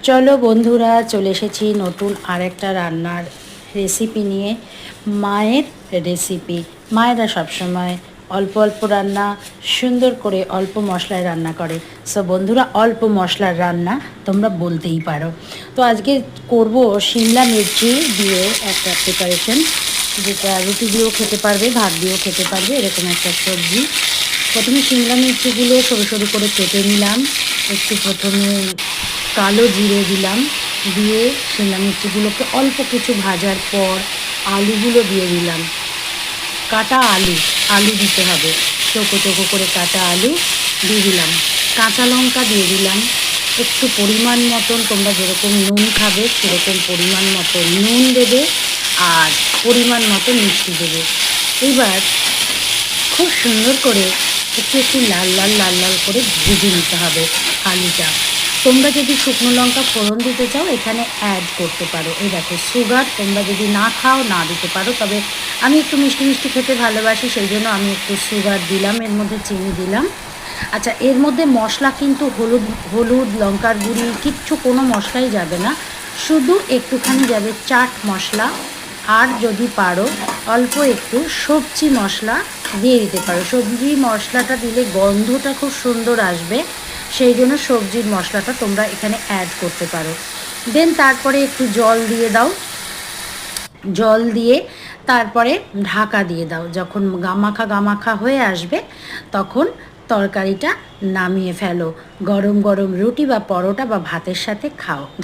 চলো বন্ধুরা, চলে এসেছি নতুন আরেকটা রান্নার রেসিপি নিয়ে। মায়ের রেসিপি। মায়েরা সবসময় অল্প অল্প রান্না সুন্দর করে অল্প মশলায় রান্না করে। সো বন্ধুরা, অল্প মশলার রান্না তোমরা বলতেই পারো। তো আজকে করব শিমলা মির্চি দিয়ে একটা প্রিপারেশন, যেটা রুটি দিয়েও খেতে পারবে, ভাত দিয়েও খেতে পারবে, এরকম একটা সবজি। প্রথমে শিমলা মির্চিগুলো সরু সরু করে কেটে নিলাম। একটু প্রথমে কালো জিরে দিলাম, দিয়ে শিমলা মির্চিগুলোকে অল্প কিছু ভাজার পর আলুগুলো দিয়ে দিলাম। কাটা আলু, আলু দিতে হবে, চৌকো চৌকো করে কাটা আলু দিয়ে দিলাম। কাঁচা লঙ্কা দিয়ে দিলাম। একটু পরিমাণ মতন, তোমরা যেরকম নুন খাবে সেরকম পরিমাণ মতো নুন দেবে, আর পরিমাণ মতো মিষ্টি দেবে। এবার খুব সুন্দর করে একটু একটু লাল লাল লাল লাল করে ভেজে নিতে হবে আলুটা। তোমরা যদি শুকনো লঙ্কা ফোড়ন দিতে চাও এখানে অ্যাড করতে পারো। এই দেখো, সুগার তোমরা যদি না খাও না দিতে পারো, তবে আমি একটু মিষ্টি মিষ্টি খেতে ভালোবাসি, সেই জন্য আমি একটু সুগার দিলাম, এর মধ্যে চিনি দিলাম। আচ্ছা, এর মধ্যে মশলা কিন্তু হলুদ হলুদ লঙ্কার গুঁড়ি কিচ্ছু, কোনো মশলাই যাবে না, শুধু একটুখানি যাবে চাট মশলা। আর যদি পারো অল্প একটু সবজি মশলা দিয়ে দিতে পারো। সবজি মশলাটা দিলে গন্ধটা খুব সুন্দর আসবে, সেই জন্য সবজির মশলাটা তোমরা এখানে অ্যাড করতে পারো। দেন তারপরে একটু জল দিয়ে দাও। জল দিয়ে তারপরে ঢাকা দিয়ে দাও। যখন গামাখা গামাখা হয়ে আসবে তখন তরকারিটা নামিয়ে ফেলো। গরম গরম রুটি বা পরোটা বা ভাতের সাথে খাও।